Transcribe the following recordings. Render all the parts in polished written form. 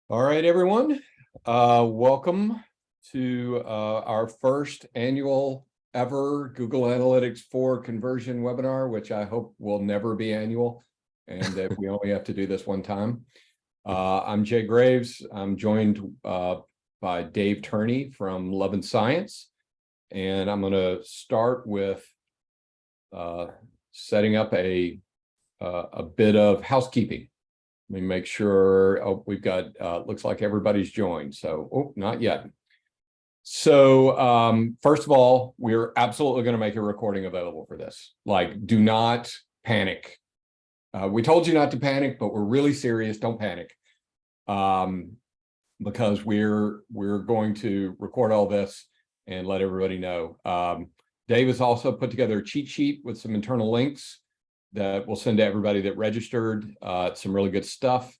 All right, everyone. Welcome to our first annual ever Google Analytics 4 conversion webinar, which I hope will never be annual and that we only have to do this one time. I'm Jay Graves. I'm joined by Dave Turney from Love and Science, and I'm going to start with setting up a bit of housekeeping. Let me make sure we've got, looks like everybody's joined. So, not yet. So, first of all, we're absolutely going to make a recording available for this. Like, do not panic. We told you not to panic, but we're really serious. Don't panic. Because we're going to record all this and let everybody know. Dave has also put together a cheat sheet with some internal links that we'll send to everybody that registered. Some really good stuff.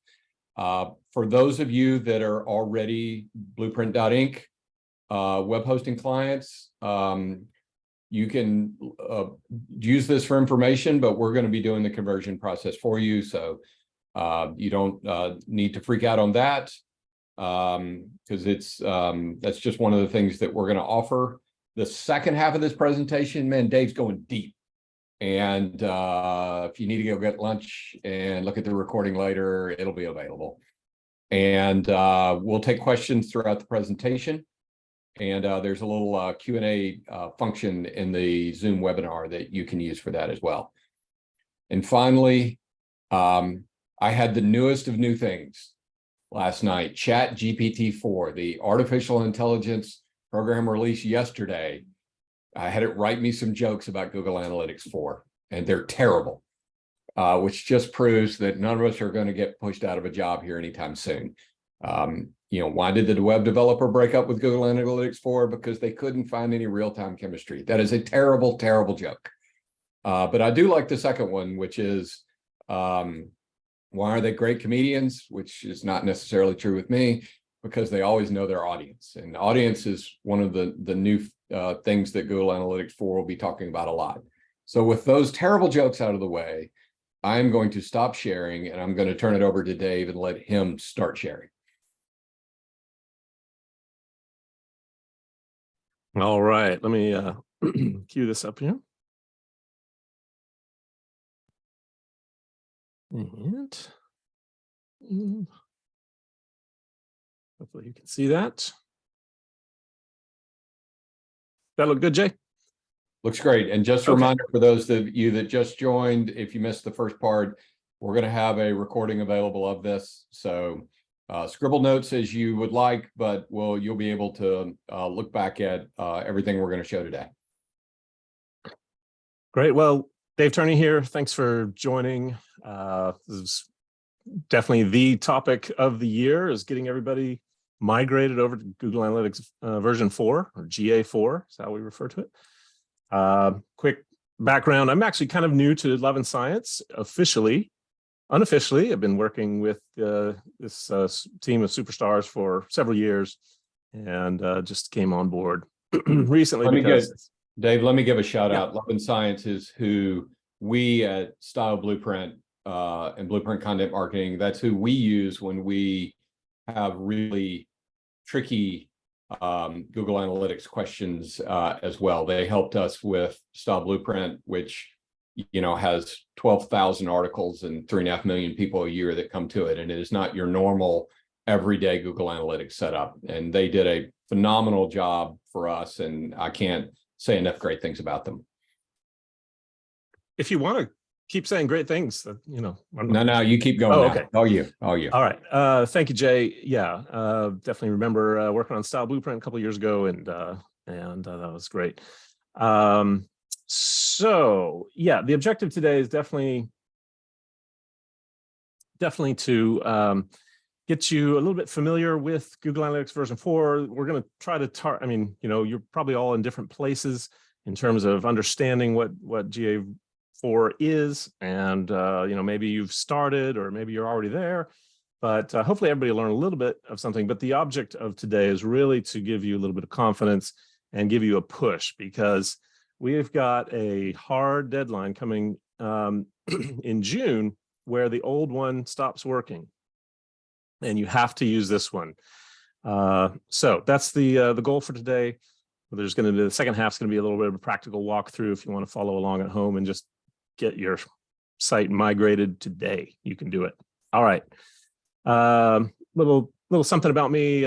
For those of you that are already Blueprint.inc web hosting clients, you can use this for information, but we're going to be doing the conversion process for you. So you don't need to freak out on that, because that's just one of the things that we're going to offer. The second half of this presentation, man, Dave's going deep. And if you need to go get lunch and look at the recording later, it'll be available. And we'll take questions throughout the presentation. And there's a little Q&A function in the Zoom webinar that you can use for that as well. And finally, I had the newest of new things last night, ChatGPT-4, the artificial intelligence program released yesterday. I had it write me some jokes about Google Analytics 4, and they're terrible, which just proves that none of us are going to get pushed out of a job here anytime soon. Why did the web developer break up with Google Analytics 4? Because they couldn't find any real-time chemistry. That is a terrible, terrible joke. But I do like the second one, which is, why are they great comedians? Which is not necessarily true with me, because they always know their audience. And audience is one of the new things that Google Analytics 4 will be talking about a lot. So with those terrible jokes out of the way, I'm going to stop sharing and I'm going to turn it over to Dave and let him start sharing. All right, let me cue this up here. And hopefully you can see that. That look good, Jay? Looks great. And just a reminder for those of you that just joined, if you missed the first part, we're going to have a recording available of this. So scribble notes as you would like, but you'll be able to look back at everything we're going to show today. Great. Well, Dave Turney here. Thanks for joining. This is definitely the topic of the year, is getting everybody migrated over to Google Analytics version 4, or GA4 is how we refer to it. Quick background, I'm actually kind of new to Love and Science. Unofficially, I've been working with this team of superstars for several years, and just came on board recently. Dave, let me give a shout out. Love and Science is who we at Style Blueprint and Blueprint Content Marketing, that's who we use when we have really tricky Google Analytics questions as well. They helped us with Style Blueprint, which has 12,000 articles and 3.5 million people a year that come to it. And it is not your normal everyday Google Analytics setup. And they did a phenomenal job for us. And I can't say enough great things about them. If you want to keep saying great things, No, you keep going. Oh, now. okay. Oh, you. All right. Thank you, Jay. Yeah, definitely remember working on Style Blueprint a couple of years ago, and that was great. So yeah, the objective today is definitely to get you a little bit familiar with Google Analytics version 4. We're going to try to you're probably all in different places in terms of understanding what GA4 is, and maybe you've started or maybe you're already there, but hopefully everybody will learn a little bit of something. But the object of today is really to give you a little bit of confidence and give you a push, because we've got a hard deadline coming in June where the old one stops working. and you have to use this one. So that's the goal for today. There's going to be the second half is going to be a little bit of a practical walkthrough if you want to follow along at home and just get your site migrated today. You can do it. All right. Little something about me.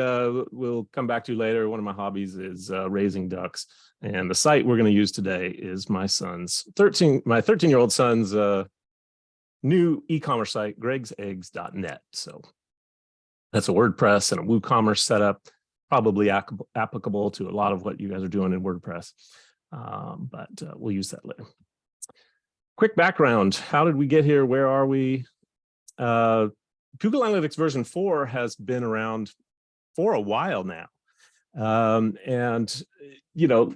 We'll come back to later. One of my hobbies is raising ducks, and the site we're going to use today is my 13-year-old son's new e-commerce site, gregseggs.net. So that's a WordPress and a WooCommerce setup, probably applicable to a lot of what you guys are doing in WordPress, but we'll use that later. Quick background. How did we get here? Where are we? Google Analytics version 4 has been around for a while now. And, you know, a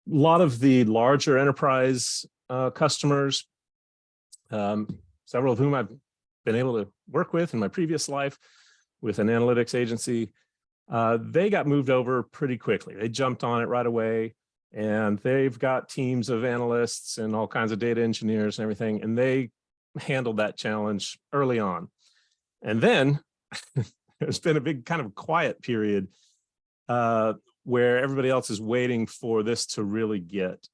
lot of the larger enterprise customers, several of whom I've been able to work with in my previous life with an analytics agency, they got moved over pretty quickly. They jumped on it right away, and they've got teams of analysts and all kinds of data engineers and everything, and they handled that challenge early on. And then there's been a big kind of quiet period where everybody else is waiting for this to really get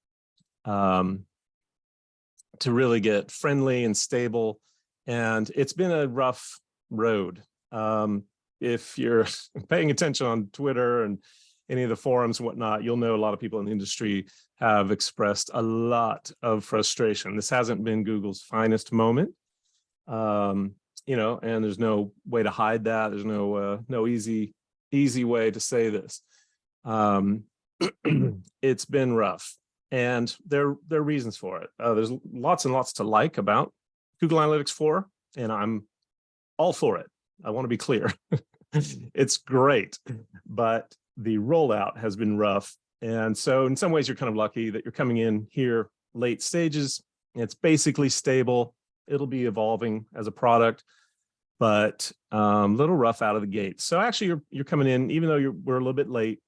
friendly and stable. And it's been a rough road. If you're paying attention on Twitter and any of the forums and whatnot, you'll know a lot of people in the industry have expressed a lot of frustration. This hasn't been Google's finest moment, you know, and there's no way to hide that. There's no easy way to say this. It's been rough, and there are reasons for it. There's lots and lots to like about Google Analytics 4, and I'm all for it. I want to be clear. It's great, but the rollout has been rough. And so in some ways, you're kind of lucky that you're coming in here late stages. It's basically stable. It'll be evolving as a product, but a little rough out of the gate. So actually, you're coming in, even though we're a little bit late,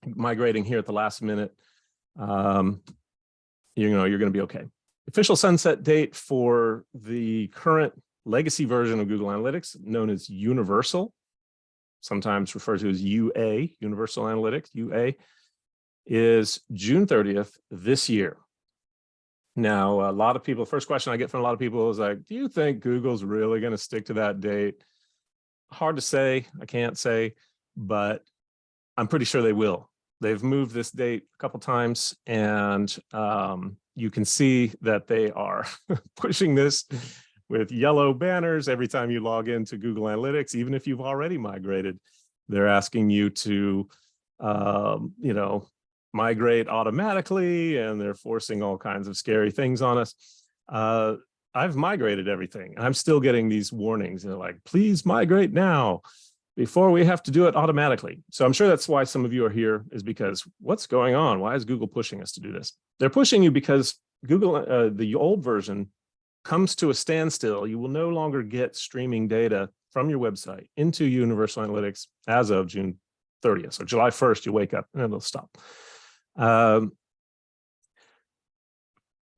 migrating here at the last minute, you know, you're going to be okay. Official sunset date for the current legacy version of Google Analytics, known as Universal, sometimes referred to as UA, Universal Analytics, UA, is June 30th this year. Now, a lot of people, first question I get from a lot of people is like, do you think Google's really going to stick to that date? Hard to say, I can't say, but I'm pretty sure they will. They've moved this date a couple times, and you can see that they are pushing this with yellow banners every time you log into Google Analytics. Even if you've already migrated, they're asking you to, you know, migrate automatically, and they're forcing all kinds of scary things on us. I've migrated everything. I'm still getting these warnings. They're like, please migrate now before we have to do it automatically. So I'm sure that's why some of you are here, is because what's going on? Why is Google pushing us to do this? They're pushing you because Google, the old version, comes to a standstill. You will no longer get streaming data from your website into Universal Analytics as of June 30th. So July 1st, you wake up and it'll stop.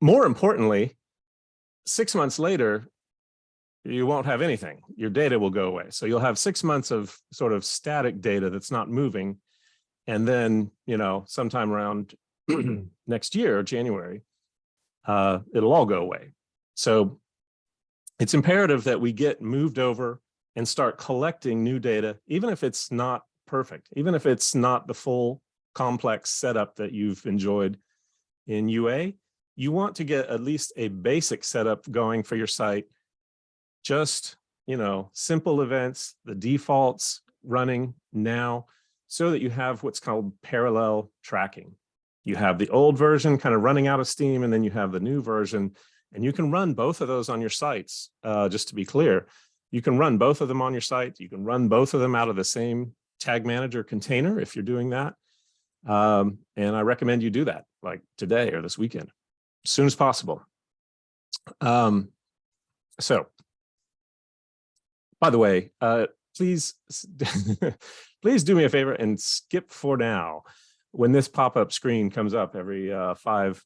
More importantly, 6 months later, you won't have anything. Your data will go away. So you'll have 6 months of sort of static data that's not moving. And then, you know, sometime around next year, January, it'll all go away. So it's imperative that we get moved over and start collecting new data, even if it's not perfect, even if it's not the full complex setup that you've enjoyed in UA. You want to get at least a basic setup going for your site. Just, you know, simple events, the defaults running now, so that you have what's called parallel tracking. You have the old version kind of running out of steam, and then you have the new version. And you can run both of those on your sites. Just to be clear, you can run both of them on your site. You can run both of them out of the same tag manager container if you're doing that. And I recommend you do that, like today or this weekend, as soon as possible. So, by the way, please, please do me a favor and skip for now when this pop-up screen comes up every 5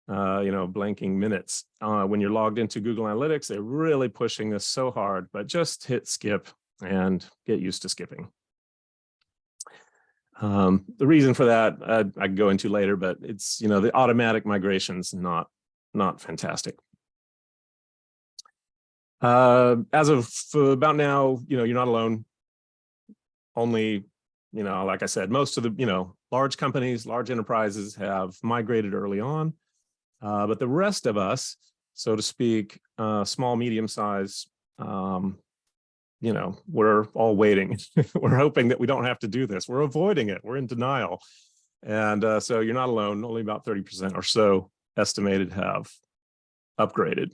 blanking minutes. When you're logged into Google Analytics, they're really pushing this so hard, but just hit skip and get used to skipping. The reason for that I can go into later, but it's, the automatic migration's not fantastic. As of about now, you're not alone. Only, like I said, most of the, large companies, large enterprises have migrated early on, but the rest of us, so to speak, small, medium size, we're all waiting. We're hoping that we don't have to do this. We're avoiding it. We're in denial. And so you're not alone. Only about 30% or so estimated have upgraded.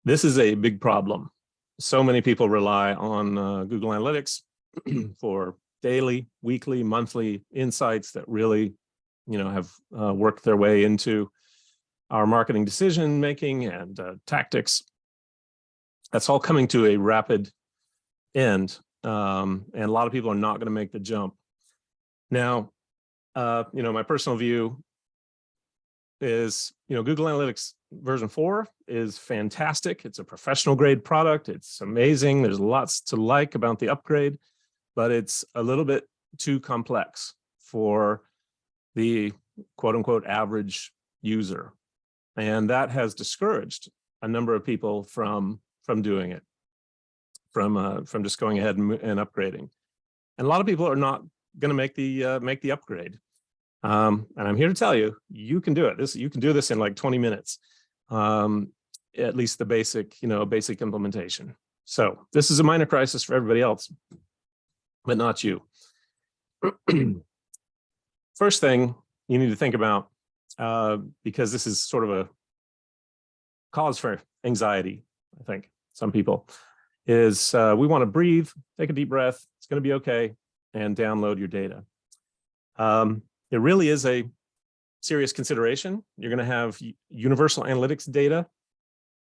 This is a big problem. So many people rely on Google Analytics for daily, weekly, monthly insights that really, have worked their way into our marketing decision making and tactics. That's all coming to a rapid end, and a lot of people are not going to make the jump. Now, my personal view is, Google Analytics version 4 is fantastic. It's a professional grade product. It's amazing. There's lots to like about the upgrade, but it's a little bit too complex for the quote unquote average user. And that has discouraged a number of people from doing it, from just going ahead and upgrading. And a lot of people are not going to make the upgrade. And I'm here to tell you, you can do it. You can do this in like 20 minutes, at least the basic implementation. So this is a minor crisis for everybody else, but not you. First thing you need to think about, because this is sort of a cause for anxiety, I think, some people, is we want to breathe, take a deep breath, it's going to be okay, and download your data. It really is a serious consideration. You're going to have universal analytics data.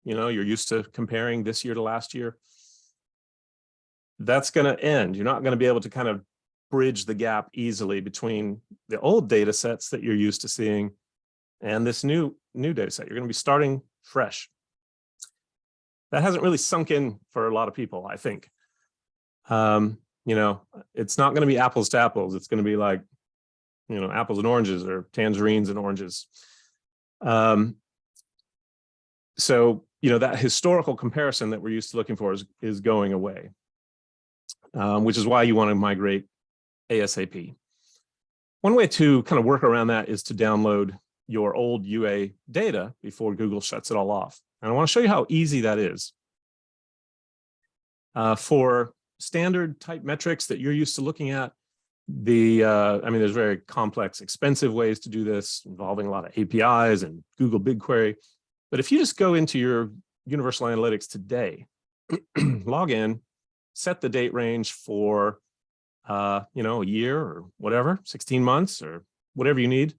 You're used to comparing this year to last year. That's going to end. You're not going to be able to kind of bridge the gap easily between the old data sets that you're used to seeing and this new data set. You're going to be starting fresh. That hasn't really sunk in for a lot of people, I think. It's not going to be apples to apples. It's going to be like, apples and oranges, or tangerines and oranges. So, that historical comparison that we're used to looking for is going away, which is why you want to migrate ASAP. One way to kind of work around that is to download your old UA data before Google shuts it all off. And I want to show you how easy that is. For standard type metrics that you're used to looking at, there's very complex, expensive ways to do this involving a lot of APIs and Google BigQuery. But if you just go into your Universal Analytics today, log in, set the date range for, a year or whatever, 16 months or whatever you need.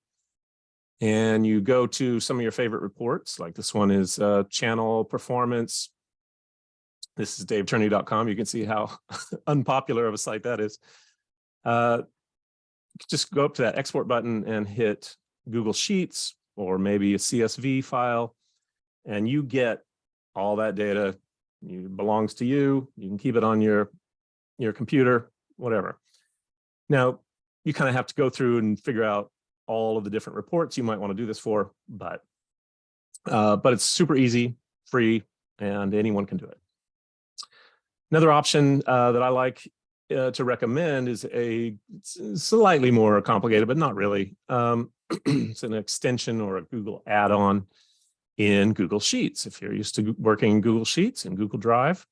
And you go to some of your favorite reports, like this one is channel performance. This is daveturney.com. You can see how unpopular of a site that is. Just go up to that export button and hit Google Sheets or maybe a CSV file, and you get all that data. It belongs to you. You can keep it on your computer, whatever. Now, you kind of have to go through and figure out all of the different reports you might want to do this for, but it's super easy, free, and anyone can do it. Another option that I like to recommend is it's slightly more complicated, but not really. It's an extension or a Google add-on in Google Sheets. If you're used to working in Google Sheets and Google Drive,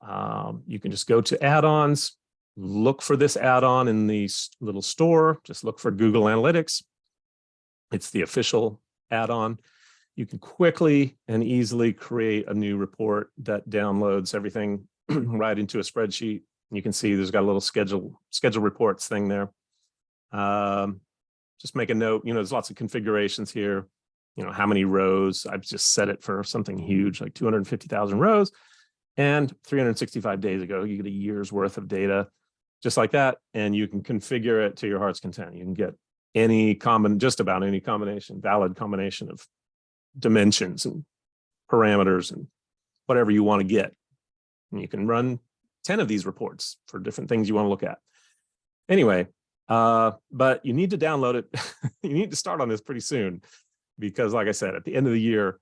you can just go to add-ons, look for this add-on in the little store, just look for Google Analytics. It's the official add-on. You can quickly and easily create a new report that downloads everything right into a spreadsheet. You can see there's got a little schedule reports thing there. Just make a note, there's lots of configurations here. How many rows? I've just set it for something huge, like 250,000 rows. And 365 days ago, you get a year's worth of data, just like that. And you can configure it to your heart's content. You can get just about any combination, valid combination of dimensions and parameters and whatever you want to get. and you can run 10 of these reports for different things you want to look at. Anyway, but you need to download it. You need to start on this pretty soon, because like I said, at the end of the year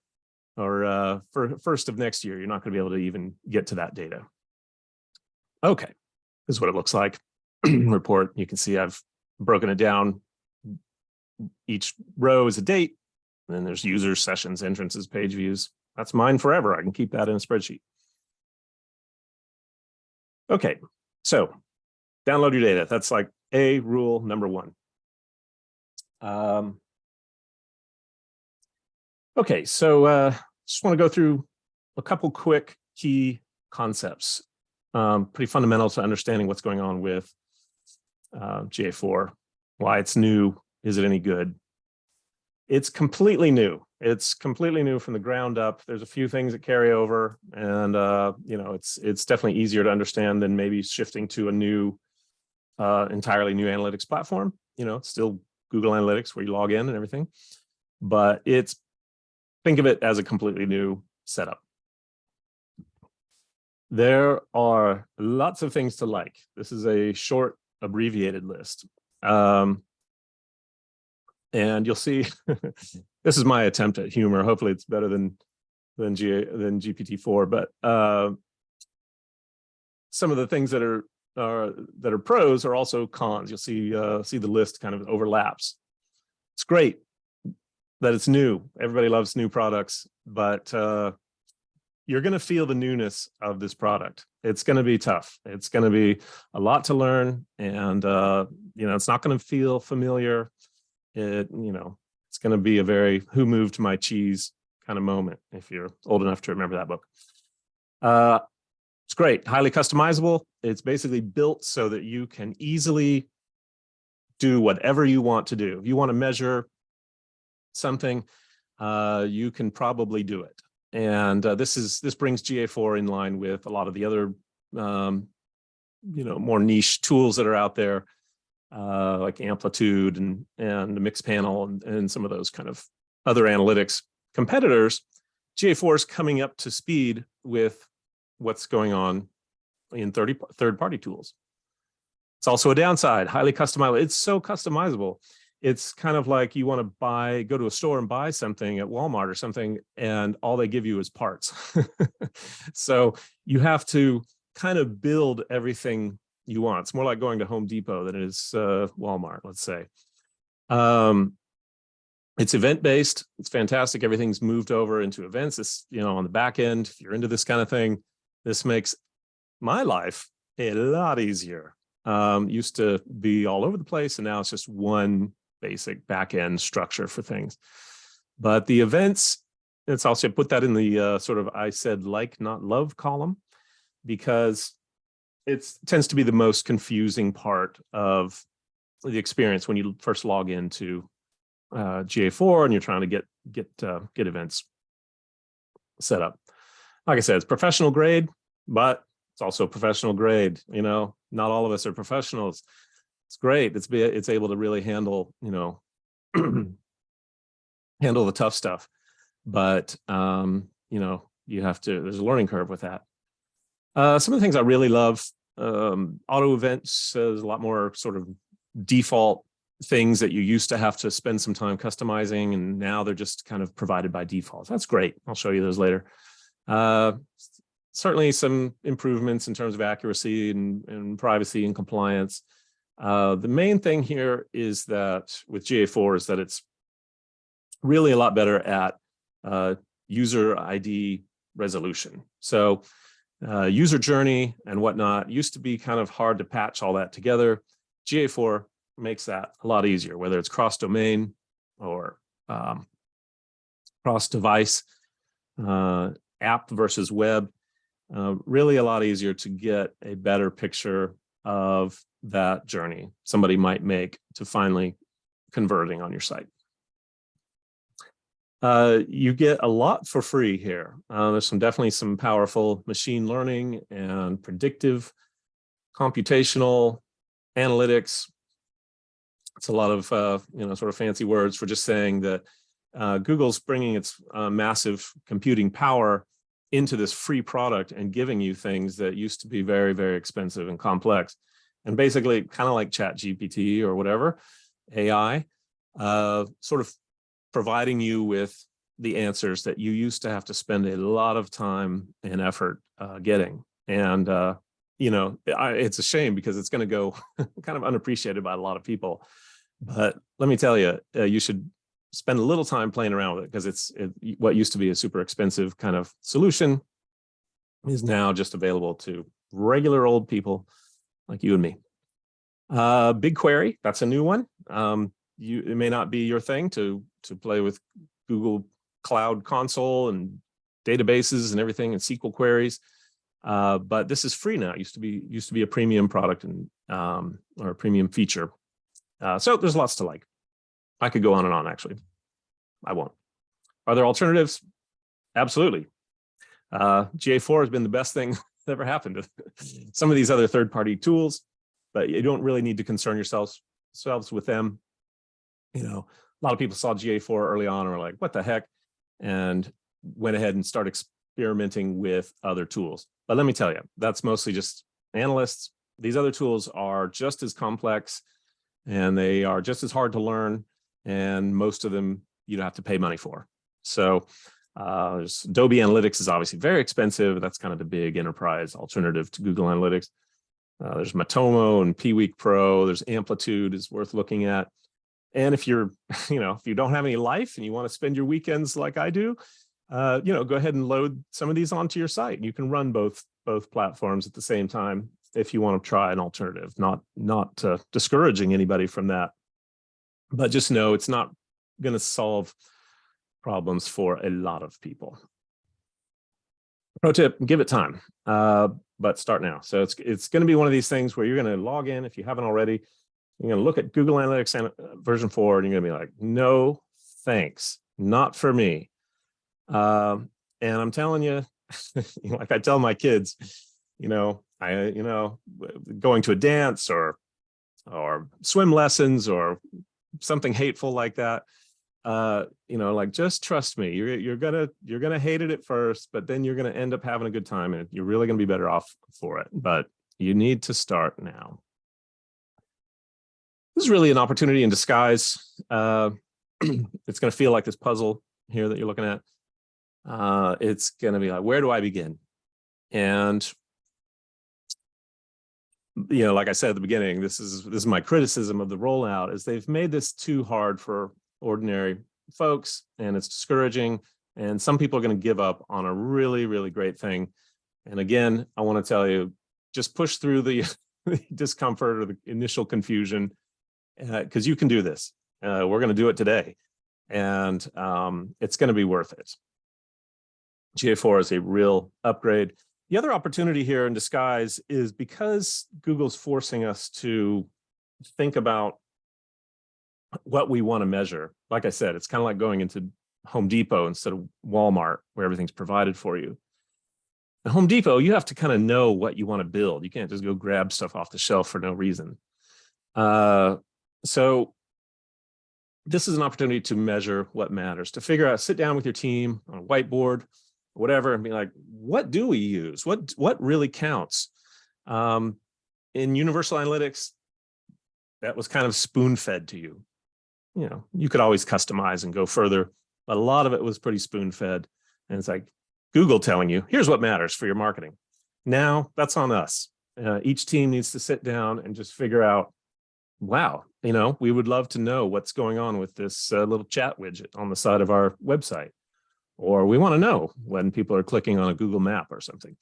or for first of next year, you're not going to be able to even get to that data. Okay, this is what it looks like. Report. You can see I've broken it down. Each row is a date, and then there's users, sessions, entrances, page views. That's mine forever. I can keep that in a spreadsheet. Okay, so download your data. That's like rule number one. Okay, so just want to go through a couple quick key concepts, pretty fundamental to understanding what's going on with GA4, why it's new, is it any good? It's completely new. It's completely new from the ground up. There's a few things that carry over, and you know, it's definitely easier to understand than maybe shifting to a new, entirely new analytics platform. You know, it's still Google Analytics where you log in and everything, but think of it as a completely new setup. There are lots of things to like. This is a short, abbreviated list. And you'll see, this is my attempt at humor. Hopefully it's better than GPT-4, but some of the things that are pros are also cons. You'll see the list kind of overlaps. It's great that it's new. Everybody loves new products, but you're going to feel the newness of this product. It's going to be tough. It's going to be a lot to learn, and you know, it's not going to feel familiar. You know, it's going to be a very "who moved my cheese" kind of moment if you're old enough to remember that book. It's great, highly customizable. It's basically built so that you can easily do whatever you want to do. If you want to measure something, you can probably do it. And this brings GA4 in line with a lot of the other you know, more niche tools that are out there, like Amplitude and the Mix Panel and some of those kind of other analytics competitors. GA4 is coming up to speed with what's going on in third-party tools. It's also a downside, highly customizable. It's so customizable. It's kind of like you want to go to a store and buy something at Walmart or something, and all they give you is parts. So you have to kind of build everything you want. It's more like going to Home Depot than it is Walmart, let's say. It's event-based. It's fantastic. Everything's moved over into events. It's, you know, on the back end, if you're into this kind of thing, this makes my life a lot easier. Used to be all over the place, and now it's just one basic back-end structure for things. But the events, it's also put that in the sort of I said like, not love column, because it tends to be the most confusing part of the experience when you first log into GA4 and you're trying to get events set up. Like I said, it's professional grade, but it's also professional grade. You know, not all of us are professionals. It's great. It's able to really handle, you know, handle the tough stuff. But you know, there's a learning curve with that. Some of the things I really love, auto events, there's a lot more sort of default things that you used to have to spend some time customizing, and now they're just kind of provided by default. That's great. I'll show you those later. Certainly some improvements in terms of accuracy and privacy and compliance. The main thing here is that with GA4 is that it's really a lot better at user ID resolution. So user journey and whatnot used to be kind of hard to patch all that together. GA4 makes that a lot easier, whether it's cross-domain or cross-device, app versus web. Really a lot easier to get a better picture of that journey somebody might make to finally converting on your site. You get a lot for free here. There's definitely some powerful machine learning and predictive computational analytics. It's a lot of you know, sort of fancy words for just saying that Google's bringing its massive computing power into this free product and giving you things that used to be very, very expensive and complex. And basically kind of like ChatGPT or whatever, AI, sort of providing you with the answers that you used to have to spend a lot of time and effort getting. And, it's a shame because it's going to go kind of unappreciated by a lot of people. But let me tell you, you should spend a little time playing around with it, because what used to be a super expensive kind of solution is now just available to regular old people like you and me. BigQuery, that's a new one. It may not be your thing to play with Google Cloud Console and databases and everything and SQL queries, but this is free now. It used to be a premium product and or a premium feature. So there's lots to like. I could go on and on, actually. I won't. Are there alternatives? Absolutely. GA4 has been the best thing that ever happened to some of these other third-party tools, but you don't really need to concern yourselves with them. A lot of people saw GA4 early on and were like, what the heck? And went ahead and started experimenting with other tools. But let me tell you, that's mostly just analysts. These other tools are just as complex and they are just as hard to learn. And most of them you'd have to pay money for. So Adobe Analytics is obviously very expensive. That's kind of the big enterprise alternative to Google Analytics. There's Matomo and P-Week Pro. There's Amplitude is worth looking at. And if you're, if you don't have any life and you want to spend your weekends like I do, go ahead and load some of these onto your site. You can run both platforms at the same time if you want to try an alternative. Not discouraging anybody from that, but just know it's not going to solve problems for a lot of people. Pro tip: give it time, but start now. So it's going to be one of these things where you're going to log in if you haven't already. You're going to look at Google Analytics version 4, and you're going to be like, no, thanks, not for me. And I'm telling you, like I tell my kids, going to a dance or swim lessons or something hateful like that, just trust me, you're gonna hate it at first, but then you're gonna end up having a good time, and you're really gonna be better off for it. But you need to start now. This is really an opportunity in disguise. It's gonna feel like this puzzle here that you're looking at. It's gonna be like, where do I begin? And like I said at the beginning, this is my criticism of the rollout, is they've made this too hard for ordinary folks, and it's discouraging. And some people are going to give up on a really, really great thing. And again, I want to tell you, just push through the discomfort or the initial confusion, because you can do this. We're going to do it today, and it's going to be worth it. GA4 is a real upgrade. The other opportunity here in disguise is because Google's forcing us to think about what we want to measure. Like I said, it's kind of like going into Home Depot instead of Walmart, where everything's provided for you. At Home Depot, you have to kind of know what you want to build. You can't just go grab stuff off the shelf for no reason. So this is an opportunity to measure what matters, to figure out, sit down with your team on a whiteboard, whatever, and be like, what do we use? What really counts? In Universal Analytics, that was kind of spoon-fed to you. You could always customize and go further, but a lot of it was pretty spoon-fed. And it's like Google telling you, here's what matters for your marketing. Now that's on us. Each team needs to sit down and just figure out, wow, we would love to know what's going on with this little chat widget on the side of our website. Or we want to know when people are clicking on a Google map or something.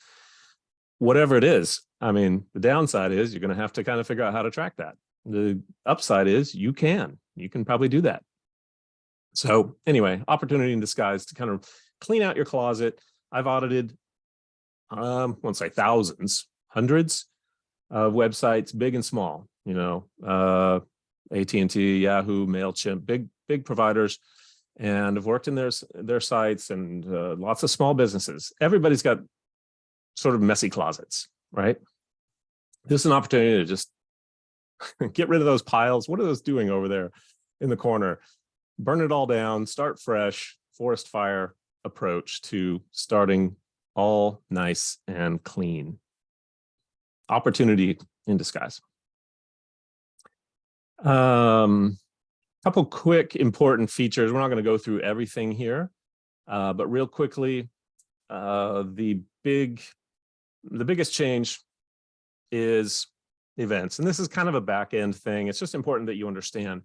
Whatever it is, the downside is you're going to have to kind of figure out how to track that. The upside is you can probably do that. So anyway, opportunity in disguise to kind of clean out your closet. I've audited, I won't say thousands, hundreds of websites, big and small, AT&T, Yahoo, MailChimp, big providers. And I've worked in their sites, and lots of small businesses. Everybody's got sort of messy closets, right? This is an opportunity to just get rid of those piles. What are those doing over there in the corner? Burn it all down, start fresh, forest fire approach to starting all nice and clean. Opportunity in disguise. Couple quick important features. We're not going to go through everything here, but real quickly, the biggest change is events, and this is kind of a back end thing. It's just important that you understand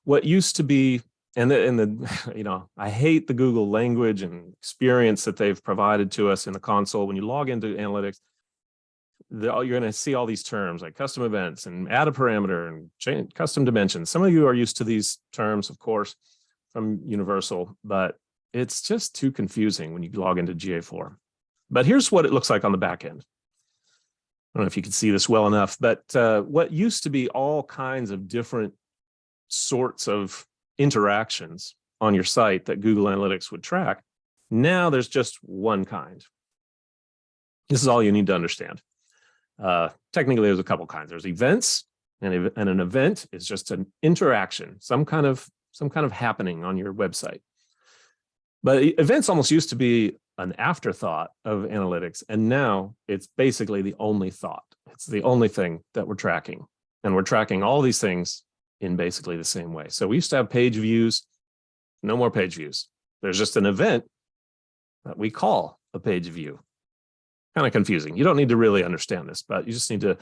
what used to be, and the I hate the Google language and experience that they've provided to us in the console. When you log into analytics, you're going to see all these terms like custom events and add a parameter and change custom dimensions. Some of you are used to these terms, of course, from Universal, but it's just too confusing when you log into GA4. But here's what it looks like on the back end. I don't know if you can see this well enough, but what used to be all kinds of different sorts of interactions on your site that Google Analytics would track, now there's just one kind. This is all you need to understand. Technically, there's a couple kinds. There's events, and an event is just an interaction, some kind of happening on your website. But events almost used to be an afterthought of analytics, and now it's basically the only thought. It's the only thing that we're tracking, and we're tracking all these things in basically the same way. So we used to have page views, no more page views. There's just an event that we call a page view. Kind of confusing. You don't need to really understand this, but you just need to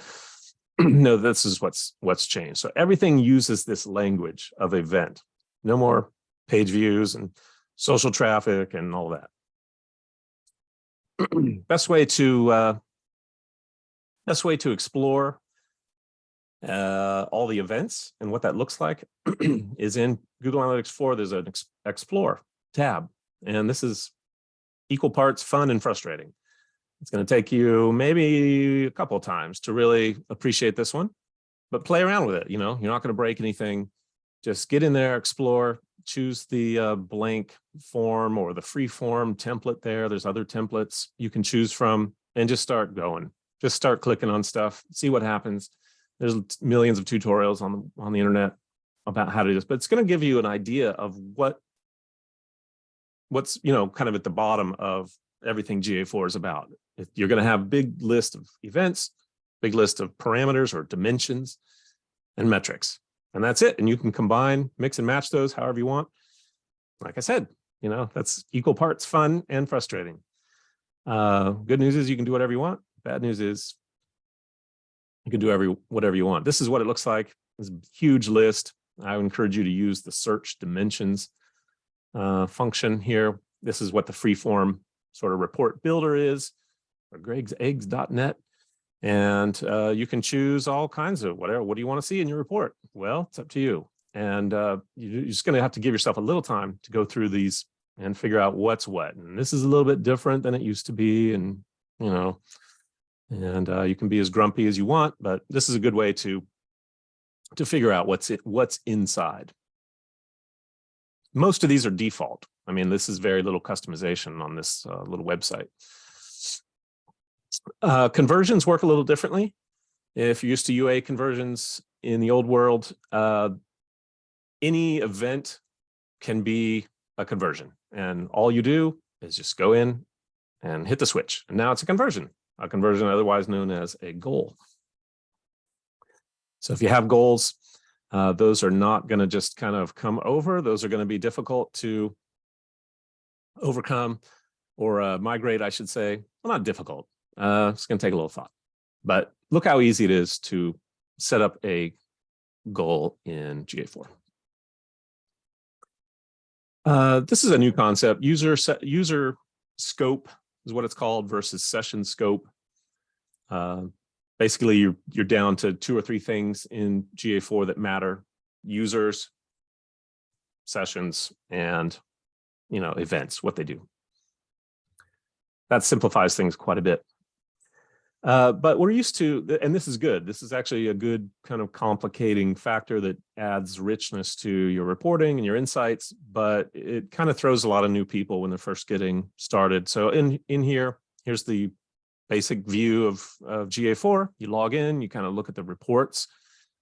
know this is what's changed. So everything uses this language of event. No more page views and social traffic and all that. Best way to explore all the events and what that looks like is in Google Analytics 4. There's an Explore tab, and this is equal parts fun and frustrating. It's going to take you maybe a couple of times to really appreciate this one, but play around with it. You're not going to break anything. Just get in there, explore, choose the blank form or the free form template there. There's other templates you can choose from, and just start going. Just start clicking on stuff, see what happens. There's millions of tutorials on the internet about how to do this, but it's going to give you an idea of what's kind of at the bottom of everything GA4 is about. You're going to have a big list of events, big list of parameters or dimensions and metrics, and that's it. And you can combine, mix and match those however you want. Like I said, that's equal parts fun and frustrating. Good news is you can do whatever you want. Bad news is you can do whatever you want. This is what it looks like. It's a huge list. I would encourage you to use the search dimensions function here. This is what the freeform sort of report builder is, or gregseggs.net. And you can choose all kinds of whatever. What do you want to see in your report? Well, it's up to you. And you're just going to have to give yourself a little time to go through these and figure out what's what. And this is a little bit different than it used to be. And, you can be as grumpy as you want, but this is a good way to figure out what's inside. Most of these are default. I mean, this is very little customization on this little website. Conversions work a little differently. If you're used to UA conversions in the old world, any event can be a conversion. And all you do is just go in and hit the switch. And now it's a conversion otherwise known as a goal. So if you have goals, those are not going to just kind of come over. Those are going to be difficult to overcome or migrate, I should say. Well, not difficult. It's going to take a little thought. But look how easy it is to set up a goal in GA4. This is a new concept. User scope is what it's called versus session scope. Basically, you're down to 2 or 3 things in GA4 that matter: users, sessions, and events, what they do. That simplifies things quite a bit. But we're used to, and this is good. This is actually a good kind of complicating factor that adds richness to your reporting and your insights, but it kind of throws a lot of new people when they're first getting started. So in here, here's the basic view of GA4. You log in, you kind of look at the reports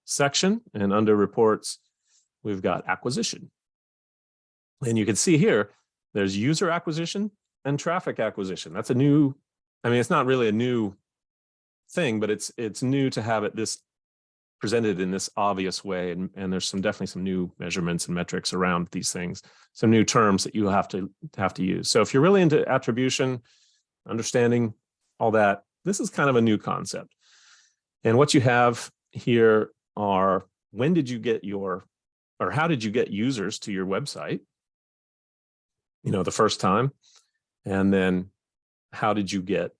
section, and under reports, we've got acquisition. And you can see here, there's user acquisition and traffic acquisition. That's a new I mean, it's not really a new thing, but it's new to have it this presented in this obvious way. And there's definitely some new measurements and metrics around these things, some new terms that you have to use. So if you're really into attribution, understanding all that, this is kind of a new concept. And what you have here are, when did you get how did you get users to your website? The first time. And then how did you get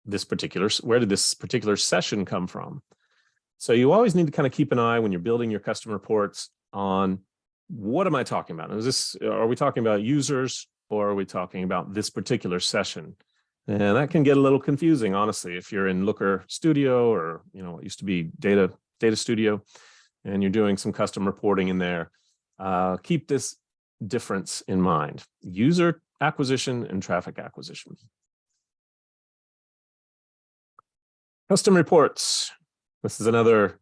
where did this particular session come from? So you always need to kind of keep an eye when you're building your custom reports on, what am I talking about? Are we talking about users, or are we talking about this particular session? And that can get a little confusing, honestly, if you're in Looker Studio, or what used to be Data Studio, and you're doing some custom reporting in there. Keep this difference in mind: user acquisition and traffic acquisition. Custom reports. This is another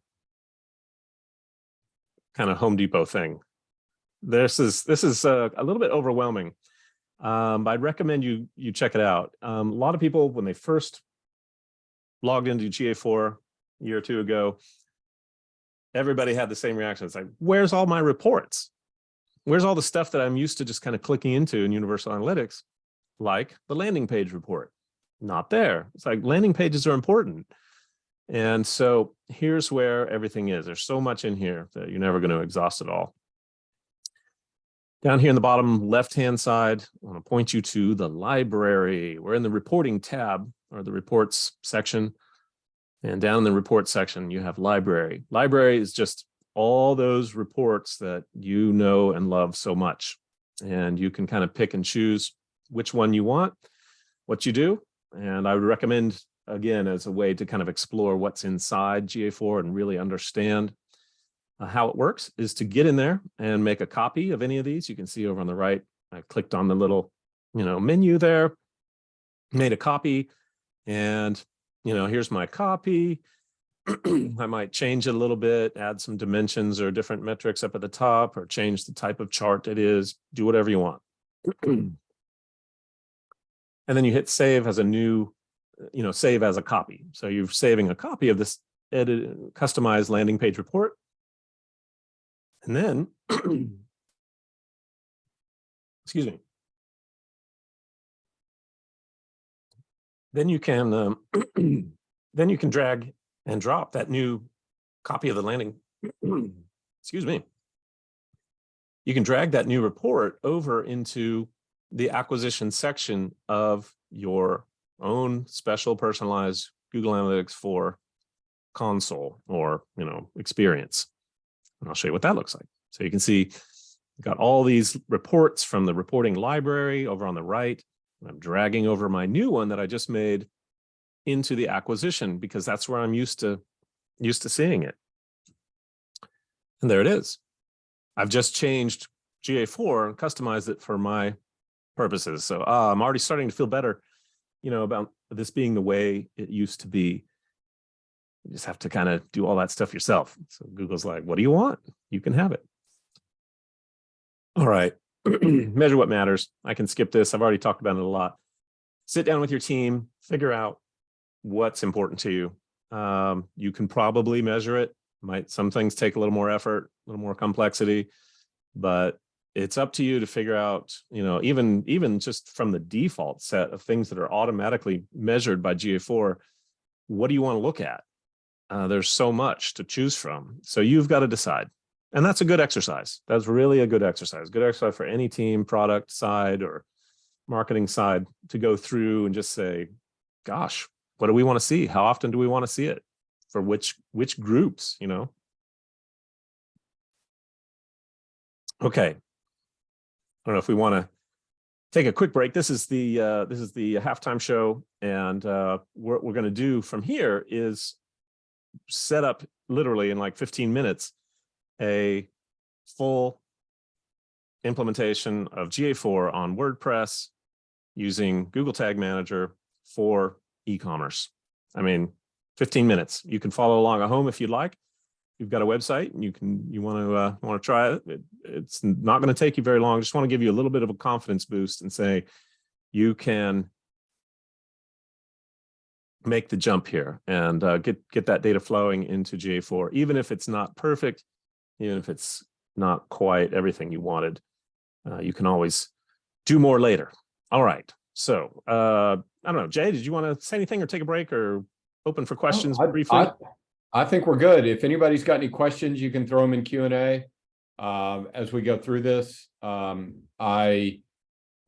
kind of Home Depot thing. This is a little bit overwhelming. I'd recommend you check it out. A lot of people, when they first logged into GA4 a year or two ago, everybody had the same reaction. It's like, where's all my reports? Where's all the stuff that I'm used to just kind of clicking into in Universal Analytics, like the landing page report? Not there. It's like, landing pages are important. And so here's where everything is. There's so much in here that you're never going to exhaust it all. Down here in the bottom left-hand side, I want to point you to the library. We're in the reporting tab, or the reports section. And down in the reports section, you have library. Library is just all those reports that you know and love so much. And you can kind of pick and choose which one you want, what you do. And I would recommend, again, as a way to kind of explore what's inside GA4 and really understand how it works, is to get in there and make a copy of any of these. You can see over on the right, I clicked on the little, menu there, made a copy, and, here's my copy. I might change it a little bit, add some dimensions or different metrics up at the top, or change the type of chart it is, do whatever you want. And then you hit save as a new, save as a copy. So you're saving a copy of this customized landing page report. And then, excuse me. Then you can, drag and drop that new copy of the landing. Excuse me. You can drag that new report over into the acquisition section of your own special personalized Google Analytics 4 console, or experience. And I'll show you what that looks like. So you can see we've got all these reports from the reporting library over on the right. I'm dragging over my new one that I just made into the acquisition, because that's where I'm used to seeing it. And there it is. I've just changed GA4 and customized it for my purposes. So I'm already starting to feel better, about this being the way it used to be. You just have to kind of do all that stuff yourself. So Google's like, what do you want? You can have it. All right. Measure what matters. I can skip this. I've already talked about it a lot. Sit down with your team, figure out what's important to you. You can probably measure it. Some things take a little more effort, a little more complexity, but it's up to you to figure out, even just from the default set of things that are automatically measured by GA4, what do you want to look at? There's so much to choose from. So you've got to decide. And that's a good exercise. That's really a good exercise. Good exercise for any team, product side or marketing side, to go through and just say, gosh, what do we want to see? How often do we want to see it? For which groups, Okay. I don't know if we want to take a quick break. This is the halftime show. And what we're going to do from here is set up, literally in like 15 minutes, a full implementation of GA4 on WordPress using Google Tag Manager for e-commerce. 15 minutes. You can follow along at home if you'd like. You've got a website and you want to try it. It's not going to take you very long. Just want to give you a little bit of a confidence boost and say you can make the jump here and get that data flowing into GA4, even if it's not perfect, even if it's not quite everything you wanted. You can always do more later. All right. So I don't know, Jay, did you want to say anything or take a break or open for questions briefly? I think we're good. If anybody's got any questions, you can throw them in Q&A as we go through this. I'm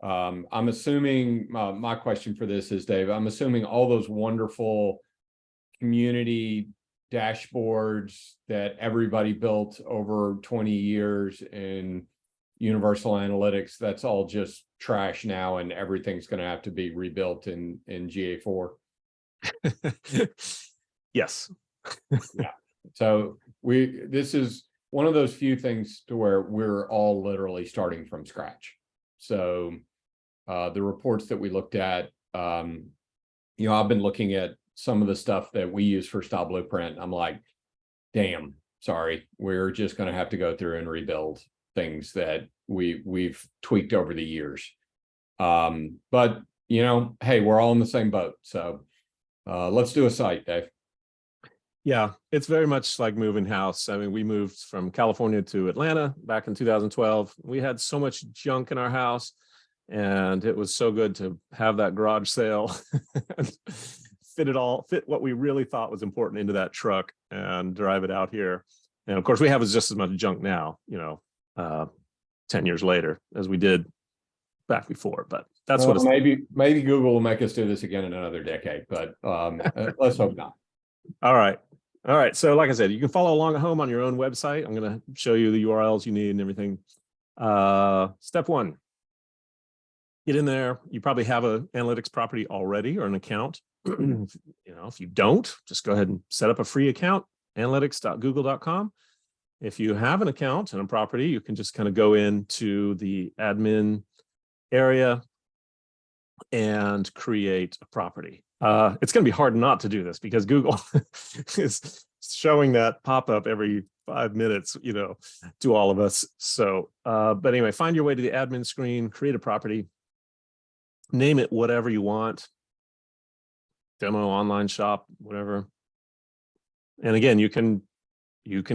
assuming my question for this is, Dave, I'm assuming all those wonderful community dashboards that everybody built over 20 years in Universal Analytics, that's all just trash now and everything's going to have to be rebuilt in GA4. Yes. Yeah. So this is one of those few things to where we're all literally starting from scratch. So the reports that we looked at, I've been looking at some of the stuff that we use for Style Blueprint. I'm like, damn, sorry, we're just going to have to go through and rebuild things that we've tweaked over the years. But hey, we're all in the same boat. So let's do a site, Dave. Yeah, it's very much like moving house. I mean, we moved from California to Atlanta back in 2012. We had so much junk in our house, and it was so good to have that garage sale fit what we really thought was important into that truck and drive it out here. And of course, we have just as much junk now, 10 years later as we did back before. But that's what it's maybe Google will make us do this again in another decade, but let's hope not. All right. All right. So like I said, you can follow along at home on your own website. I'm going to show you the URLs you need and everything. Step one, get in there. You probably have an analytics property already or an account. If you don't, just go ahead and set up a free account, analytics.google.com. If you have an account and a property, you can just kind of go into the admin area and create a property. It's going to be hard not to do this because Google is showing that pop-up every 5 minutes, to all of us. So, but anyway, find your way to the admin screen, create a property, name it whatever you want, demo, online shop, whatever. And again, you can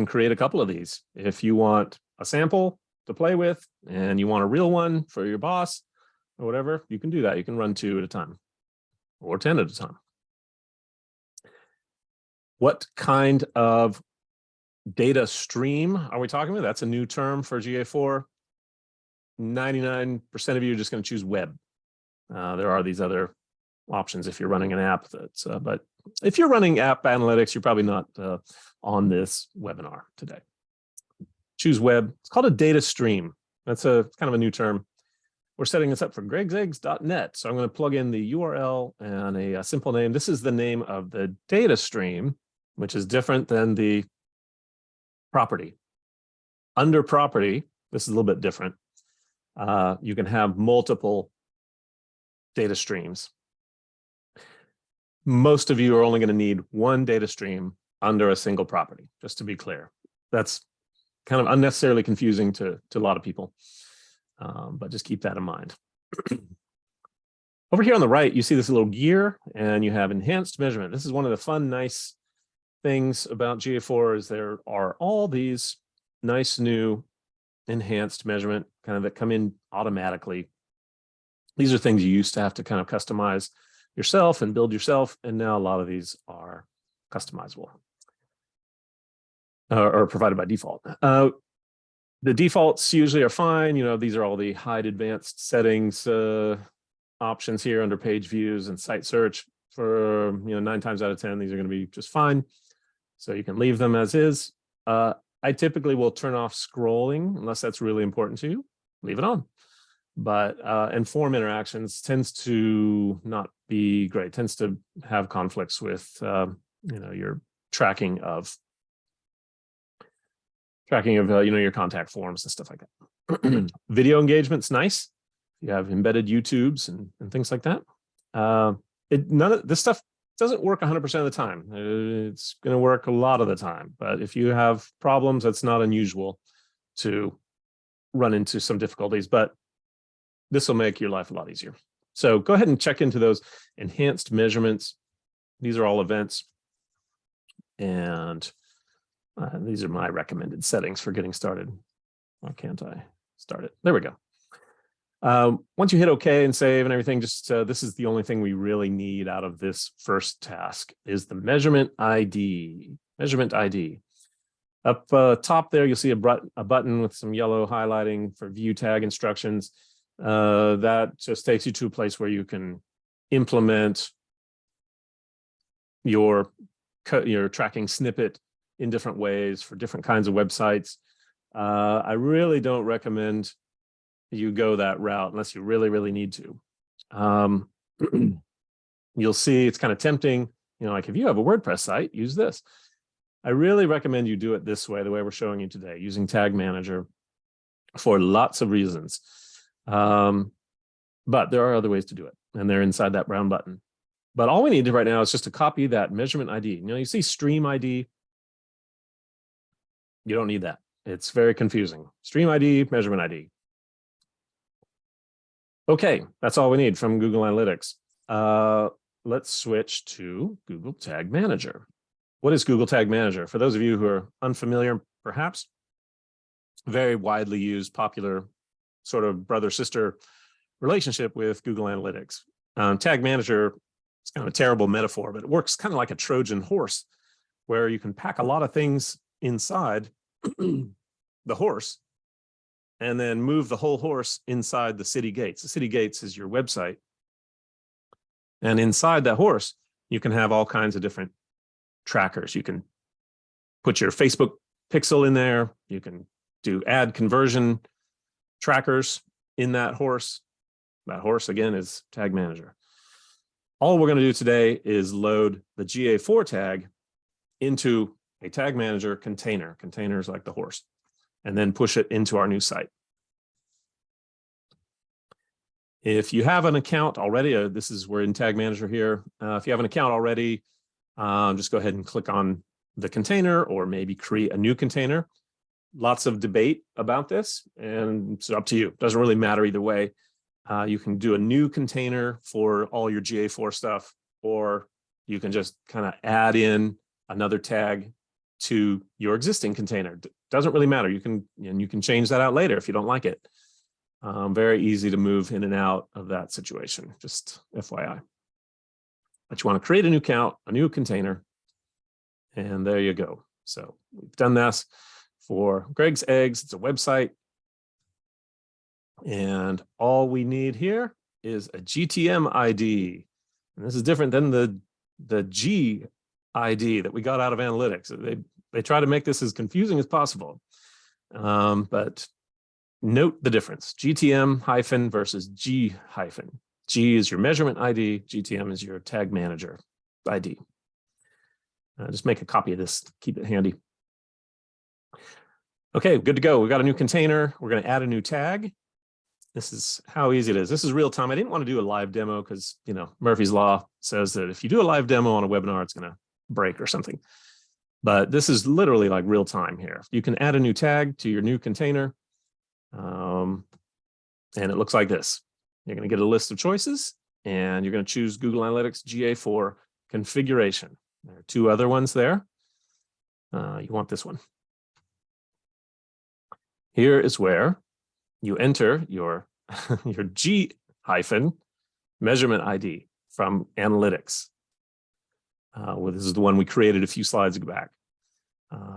create a couple of these. If you want a sample to play with and you want a real one for your boss or whatever, you can do that. You can run 2 at a time or 10 at a time. What kind of data stream are we talking about? That's a new term for GA4. 99% of you are just going to choose web. There are these other options if you're running an app. But if you're running app analytics, you're probably not on this webinar today. Choose web. It's called a data stream. That's kind of a new term. We're setting this up for gregseggs.net. So I'm going to plug in the URL and a simple name. This is the name of the data stream, which is different than the property. Under property, this is a little bit different. You can have multiple data streams. Most of you are only going to need one data stream under a single property, just to be clear. That's kind of unnecessarily confusing to a lot of people. But just keep that in mind. Over here on the right, you see this little gear and you have enhanced measurement. This is one of the fun, nice things about GA4 is there are all these nice new enhanced measurement kind of that come in automatically. These are things you used to have to kind of customize yourself and build yourself. And now a lot of these are customizable or provided by default. The defaults usually are fine. These are all the hide advanced settings options here under page views and site search for, 9 times out of 10, these are going to be just fine. So you can leave them as is. I typically will turn off scrolling unless that's really important to you, leave it on. But and form interactions tends to not be great, tends to have conflicts with, your tracking of your contact forms and stuff like that. Video engagement's nice. You have embedded YouTubes and things like that. None of this stuff doesn't work 100% of the time. It's going to work a lot of the time. But if you have problems, that's not unusual to run into some difficulties. But this will make your life a lot easier. So go ahead and check into those enhanced measurements. These are all events. And these are my recommended settings for getting started. Why can't I start it? There we go. Once you hit OK and save and everything, just this is the only thing we really need out of this first task is the measurement ID. Measurement ID. Up top there, you'll see a button with some yellow highlighting for view tag instructions. That just takes you to a place where you can implement your tracking snippet in different ways for different kinds of websites. I really don't recommend you go that route unless you really, really need to. You'll see it's kind of tempting, like if you have a WordPress site, use this. I really recommend you do it this way, the way we're showing you today, using Tag Manager for lots of reasons. But there are other ways to do it, and they're inside that brown button. But all we need right now is just to copy that measurement ID. You see stream ID. You don't need that. It's very confusing. Stream ID, measurement ID. Okay, that's all we need from Google Analytics. Let's switch to Google Tag Manager. What is Google Tag Manager? For those of you who are unfamiliar, perhaps, very widely used, popular sort of brother-sister relationship with Google Analytics. Tag Manager, it's kind of a terrible metaphor, but it works kind of like a Trojan horse, where you can pack a lot of things inside the horse and then move the whole horse inside the city gates. The city gates is your website. And inside that horse, you can have all kinds of different trackers. You can put your Facebook pixel in there. You can do ad conversion trackers in that horse. That horse, again, is Tag Manager. All we're going to do today is load the GA4 tag into a Tag Manager container. Containers like the horse. And then push it into our new site. If you have an account already, we're in Tag Manager here. If you have an account already, just go ahead and click on the container or maybe create a new container. Lots of debate about this, and it's up to you. Doesn't really matter either way. You can do a new container for all your GA4 stuff, or you can just kind of add in another tag to your existing container. Doesn't really matter. You can change that out later if you don't like it. Very easy to move in and out of that situation, just FYI. But you want to create a new account, a new container, and there you go. So we've done this for Greg's Eggs. It's a website. And all we need here is a GTM ID. And this is different than the G ID that we got out of analytics. They try to make this as confusing as possible. But note the difference. GTM hyphen versus G hyphen. G is your measurement ID. GTM is your Tag Manager ID. Just make a copy of this. Keep it handy. Okay, good to go. We've got a new container. We're going to add a new tag. This is how easy it is. This is real time. I didn't want to do a live demo because, Murphy's Law says that if you do a live demo on a webinar, it's going to break or something. But this is literally like real time here. You can add a new tag to your new container. And it looks like this. You're going to get a list of choices, and you're going to choose Google Analytics GA4 configuration. There are two other ones there. You want this one. Here is where you enter your G hyphen measurement ID from analytics. This is the one we created a few slides back.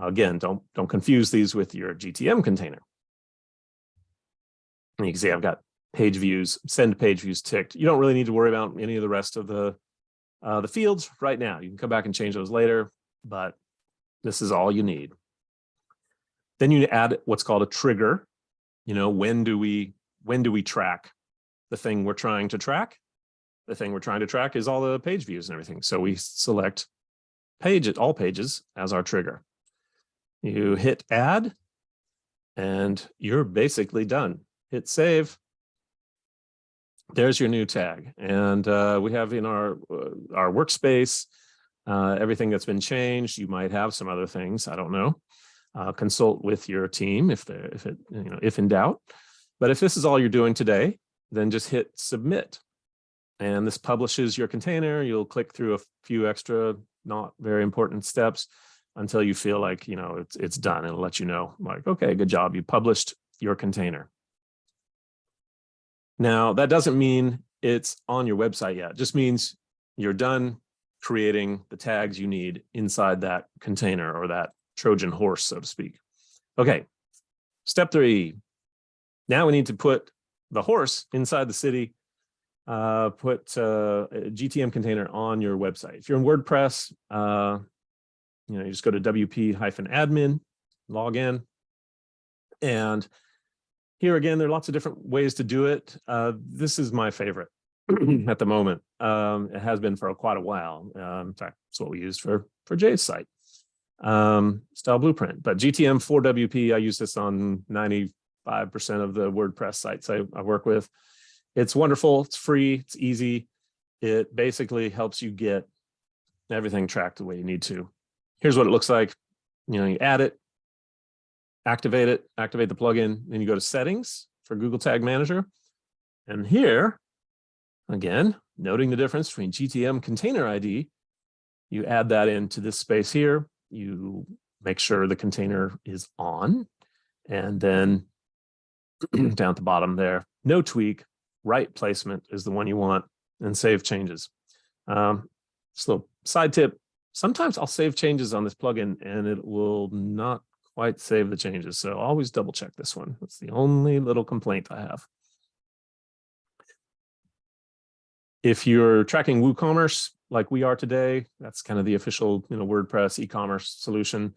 Again, don't confuse these with your GTM container. And you can see I've got page views, send page views ticked. You don't really need to worry about any of the rest of the fields right now. You can come back and change those later, but this is all you need. Then you add what's called a trigger. When do we track the thing we're trying to track? The thing we're trying to track is all the page views and everything. So we select all pages as our trigger. You hit add, and you're basically done. Hit save. There's your new tag. And we have in our workspace, everything that's been changed. You might have some other things. I don't know. Consult with your team if in doubt. But if this is all you're doing today, then just hit submit. and this publishes your container. You'll click through a few extra, not very important steps until you feel like, you know, it's done. It'll let you know, like, okay, good job. You published your container. Now, that doesn't mean it's on your website yet. It just means you're done creating the tags you need inside that container, or that Trojan horse, so to speak. Okay, step 3. Now we need to put the horse inside the city, put a GTM container on your website. If you're in WordPress, you know, you just go to wp-admin, log in. And here again, there are lots of different ways to do it. This is my favorite at the moment. It has been for quite a while. In fact, it's what we used for Jay's site, Style Blueprint. But GTM 4WP, I use this on 95% of the WordPress sites I work with. It's wonderful. It's free. It's easy. It basically helps you get everything tracked the way you need to. Here's what it looks like. You know, you add it, activate the plugin, then you go to settings for Google Tag Manager. And here, again, noting the difference between GTM container ID, you add that into this space here. You make sure the container is on, and then down at the bottom there, no tweak, right placement is the one you want, and save changes. Just a little side tip. Sometimes I'll save changes on this plugin and it will not quite save the changes. So always double check this one. That's the only little complaint I have. If you're tracking WooCommerce like we are today, that's kind of the official, you know, WordPress e-commerce solution.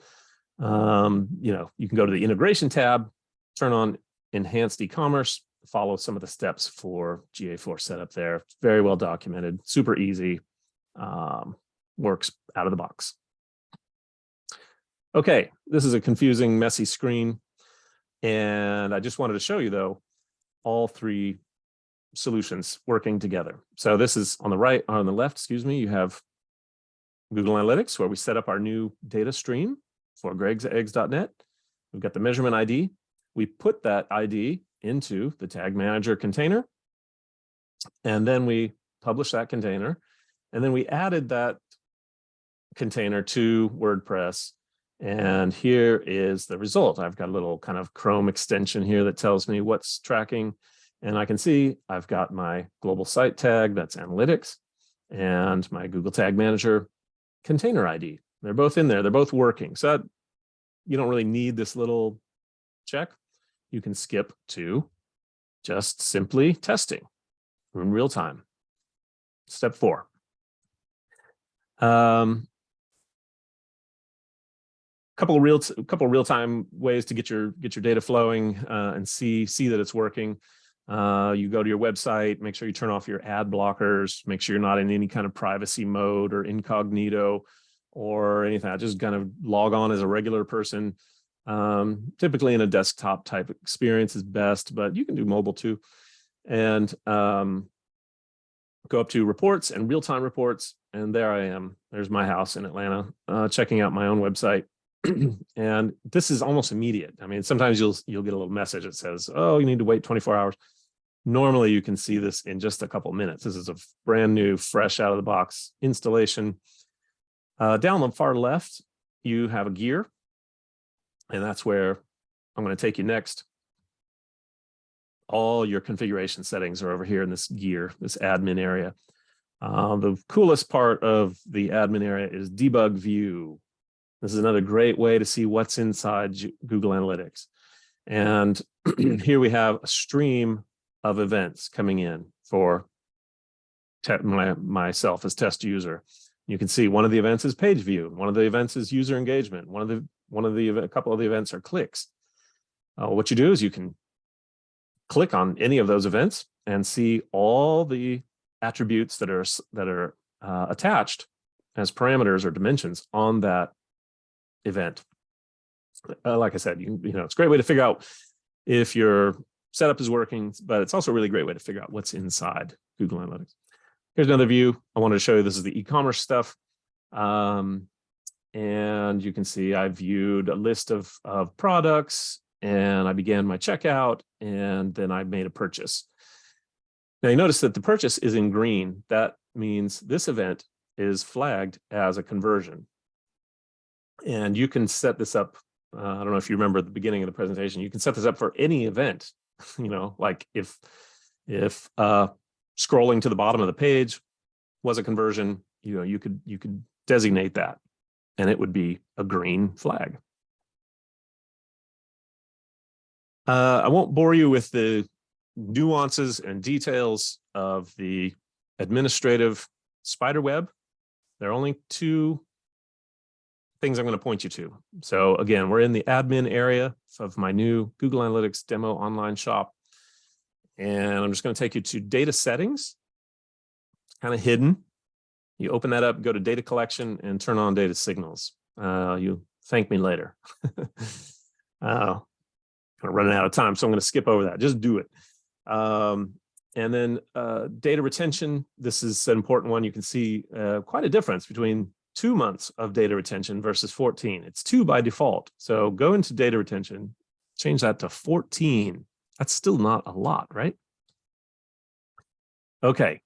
You know, you can go to the integration tab, turn on enhanced e-commerce, follow some of the steps for GA4 setup there. It's very well documented, super easy, works out of the box. Okay, this is a confusing, messy screen. And I just wanted to show you, though, all 3 solutions working together. So this is on the right, on the left, excuse me, you have Google Analytics, where we set up our new data stream for gregseggs.net. We've got the measurement ID. We put that ID into the Tag Manager container, and then we publish that container, and then we added that container to WordPress. And here is the result. I've got a little kind of Chrome extension here that tells me what's tracking. And I can see I've got my global site tag, that's analytics, and my Google Tag Manager container ID. They're both in there. They're both working. So that, you don't really need this little check. You can skip to just simply testing in real time. Step 4. Couple real-time ways to get your data flowing and see that it's working. You go to your website, make sure you turn off your ad blockers, make sure you're not in any kind of privacy mode or incognito or anything. Just kind of log on as a regular person. Typically in a desktop type experience is best, but you can do mobile too. And go up to reports and real-time reports. And there I am. There's my house in Atlanta, checking out my own website. And this is almost immediate. I mean, sometimes you'll get a little message that says, oh, you need to wait 24 hours. Normally you can see this in just a couple of minutes. This is a brand new, fresh out of the box installation. Down the far left, you have a gear, and that's where I'm going to take you next. All your configuration settings are over here in this gear, this admin area. The coolest part of the admin area is debug view. This is another great way to see what's inside Google Analytics. And here we have a stream of events coming in for myself as test user. You can see one of the events is page view. One of the events is user engagement. A couple of the events are clicks. What you do is you can click on any of those events and see all the attributes that are attached as parameters or dimensions on that event. Like I said, you know, it's a great way to figure out if your setup is working, but it's also a really great way to figure out what's inside Google Analytics. Here's another view. I wanted to show you, this is the e-commerce stuff. And you can see I viewed a list of products, and I began my checkout, and then I made a purchase. Now you notice that the purchase is in green. That means this event is flagged as a conversion. And you can set this up. I don't know if you remember at the beginning of the presentation, you can set this up for any event. Like if scrolling to the bottom of the page was a conversion, you could designate that, and it would be a green flag. I won't bore you with the nuances and details of the administrative spider web. There are only two things I'm going to point you to. So again, we're in the admin area of my new Google Analytics demo online shop. And I'm just going to take you to data settings. It's kind of hidden. You open that up, go to data collection, and turn on data signals. You thank me later. I'm running out of time, so I'm going to skip over that. Just do it. And then data retention. This is an important one. You can see quite a difference between 2 months of data retention versus 14. It's 2 by default. So go into data retention, change that to 14. That's still not a lot, right? Okay.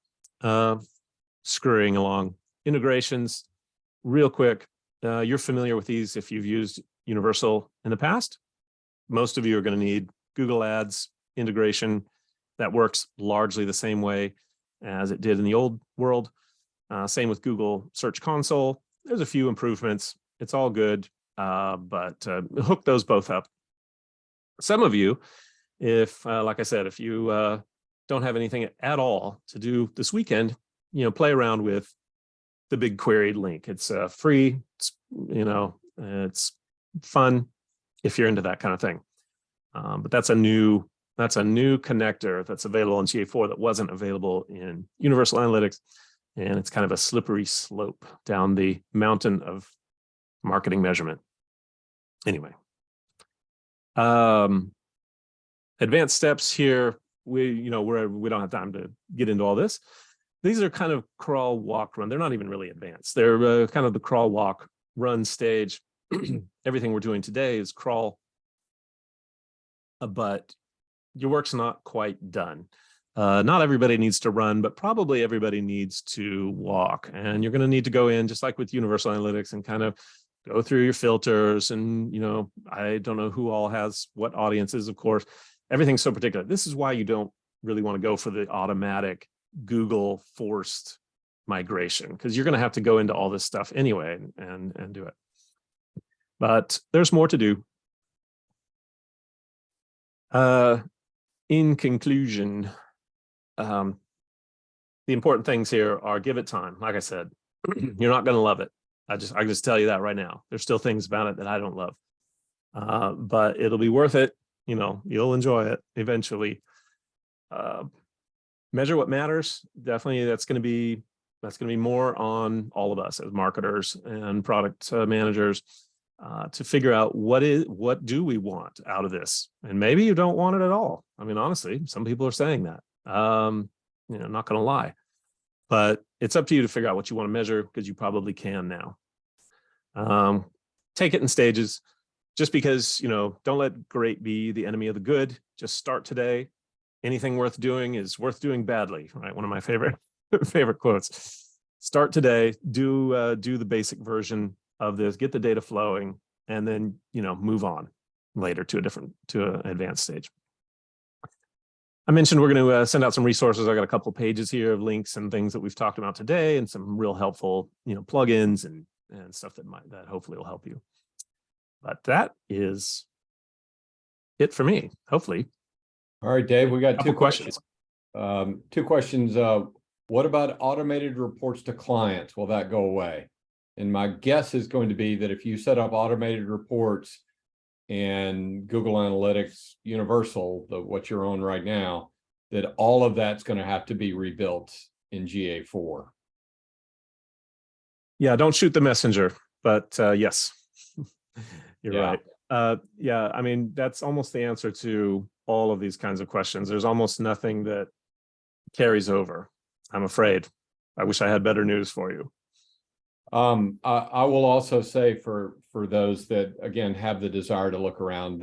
Scurrying along. Integrations, real quick. You're familiar with these if you've used Universal in the past. Most of you are going to need Google Ads integration that works largely the same way as it did in the old world. Same with Google Search Console. There's a few improvements. It's all good, but hook those both up. Some of you, if like I said, if you don't have anything at all to do this weekend, play around with the BigQuery link. It's free. It's, it's fun if you're into that kind of thing. But that's a new connector that's available in GA4 that wasn't available in Universal Analytics. And it's kind of a slippery slope down the mountain of marketing measurement. Anyway, advanced steps here. We don't have time to get into all this. These are kind of crawl, walk, run. They're not even really advanced. They're kind of the crawl, walk, run stage. Everything we're doing today is crawl, but your work's not quite done. Not everybody needs to run, but probably everybody needs to walk. And you're going to need to go in, just like with Universal Analytics, and kind of go through your filters. And, I don't know who all has what audiences, of course. Everything's so particular. This is why you don't really want to go for the automatic Google forced migration, because you're going to have to go into all this stuff anyway and do it. But there's more to do. In conclusion, the important things here are give it time. Like I said, you're not going to love it. I just tell you that right now. There's still things about it that I don't love, but it'll be worth it. You'll enjoy it eventually. Measure what matters. Definitely, that's going to be more on all of us as marketers and product managers to figure out what do we want out of this. And maybe you don't want it at all. I mean, honestly, some people are saying that. Not going to lie, but it's up to you to figure out what you want to measure, because you probably can now. Take it in stages. Just because, don't let great be the enemy of the good. Just start today. Anything worth doing is worth doing badly, right? One of my favorite quotes. Start today, do the basic version of this, get the data flowing, and then, move on later to an advanced stage. I mentioned we're going to send out some resources. I got a couple of pages here of links and things that we've talked about today, and some real helpful, plugins and stuff that hopefully will help you. But that is it for me, hopefully. All right, Dave, we got two questions. Two questions. What about automated reports to clients? Will that go away? And my guess is going to be that if you set up automated reports and Google Analytics Universal, what you're on right now, that all of that's going to have to be rebuilt in GA4. Yeah, don't shoot the messenger, but yes, you're right. Yeah, I mean, that's almost the answer to all of these kinds of questions. There's almost nothing that carries over, I'm afraid. I wish I had better news for you. I will also say for those that, again, have the desire to look around,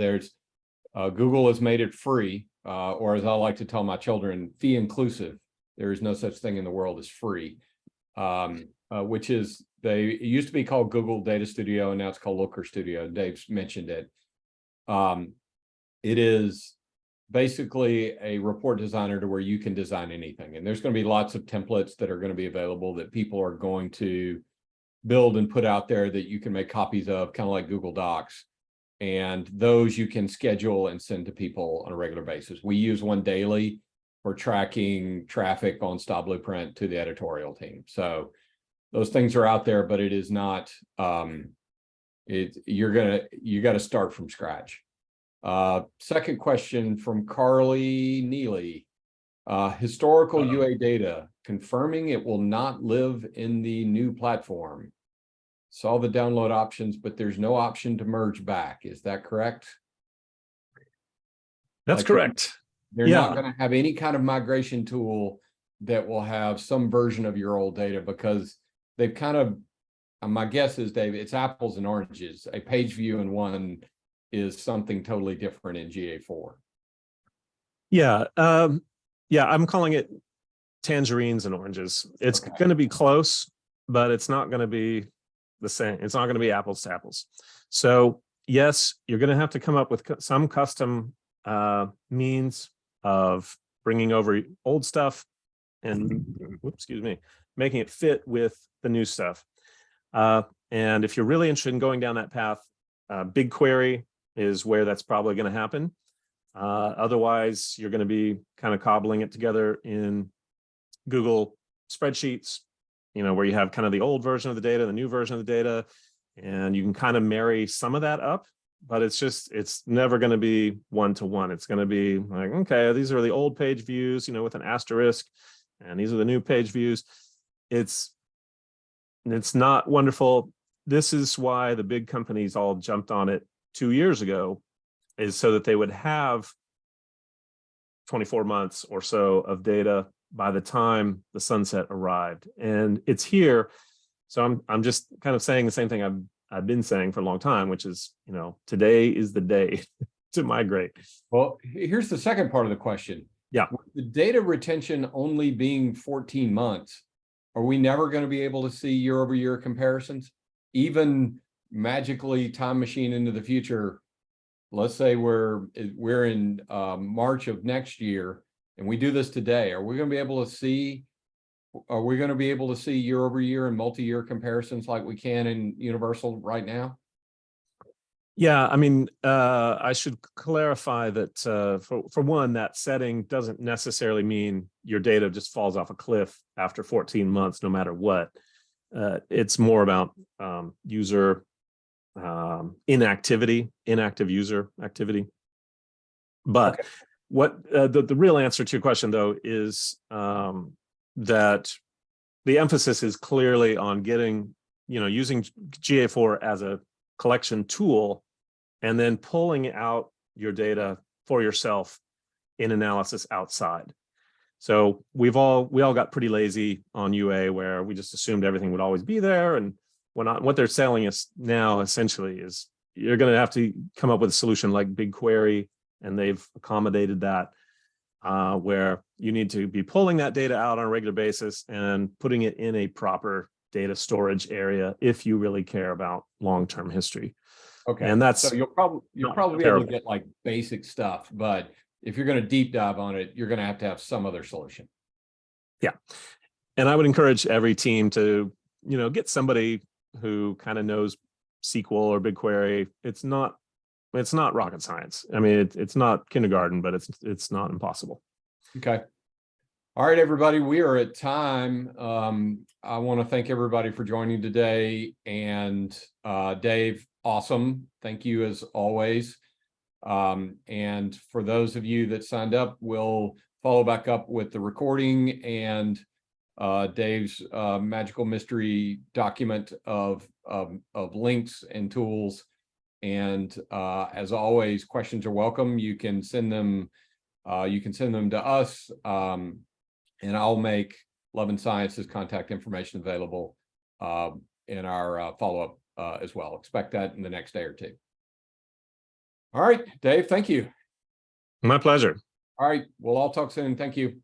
Google has made it free, or as I like to tell my children, fee inclusive. There is no such thing in the world as free, which is it used to be called Google Data Studio, and now it's called Looker Studio. Dave's mentioned it. It is basically a report designer to where you can design anything. And there's going to be lots of templates that are going to be available that people are going to build and put out there that you can make copies of, kind of like Google Docs. And those you can schedule and send to people on a regular basis. We use one daily for tracking traffic on Style Blueprint to the editorial team. So those things are out there, but it is not, you got to start from scratch. Second question from Carly Neely. Historical UA data, confirming it will not live in the new platform. Saw the download options, but there's no option to merge back. Is that correct? That's correct. They're not going to have any kind of migration tool that will have some version of your old data, because they've kind of, my guess is, Dave, it's apples and oranges. A page view in one is something totally different in GA4. Yeah. I'm calling it tangerines and oranges. It's going to be close, but it's not going to be the same. It's not going to be apples to apples. So yes, you're going to have to come up with some custom means of bringing over old stuff and, making it fit with the new stuff. And if you're really interested in going down that path, BigQuery is where that's probably going to happen. Otherwise, you're going to be kind of cobbling it together in Google spreadsheets, where you have kind of the old version of the data, the new version of the data, and you can kind of marry some of that up, but it's never going to be one-to-one. It's going to be like, okay, these are the old page views, with an asterisk, and these are the new page views. It's not wonderful. This is why the big companies all jumped on it 2 years ago, is so that they would have 24 months or so of data by the time the sunset arrived. And it's here. So I'm just kind of saying the same thing I've been saying for a long time, which is, today is the day to migrate. Well, here's the second part of the question. Yeah. With the data retention only being 14 months, are we never going to be able to see year-over-year comparisons? Even magically time machine into the future, let's say we're in March of next year, and we do this today, are we going to be able to see year-over-year and multi-year comparisons like we can in Universal right now? Yeah, I mean, I should clarify that for one, that setting doesn't necessarily mean your data just falls off a cliff after 14 months, no matter what. It's more about user inactive user activity. But okay. What the real answer to your question, though, is that the emphasis is clearly on getting, using GA4 as a collection tool, and then pulling out your data for yourself in analysis outside. So we all got pretty lazy on UA, where we just assumed everything would always be there. And what they're selling us now essentially is you're going to have to come up with a solution like BigQuery, and they've accommodated that, where you need to be pulling that data out on a regular basis and putting it in a proper data storage area if you really care about long-term history. Okay, and that's so you'll probably be able to get like basic stuff, but if you're going to deep dive on it, you're going to have some other solution. Yeah, and I would encourage every team to get somebody who kind of knows SQL or BigQuery. It's not rocket science. I mean, it's not kindergarten, but it's not impossible. Okay. All right, everybody, we are at time. I want to thank everybody for joining today. And Dave, awesome. Thank you as always. And for those of you that signed up, we'll follow back up with the recording and Dave's magical mystery document of links and tools. And as always, questions are welcome. You can send them to us. And I'll make Love and Science's contact information available in our follow-up as well. Expect that in the next day or two. All right, Dave, thank you. My pleasure. All right, we'll all talk soon. Thank you.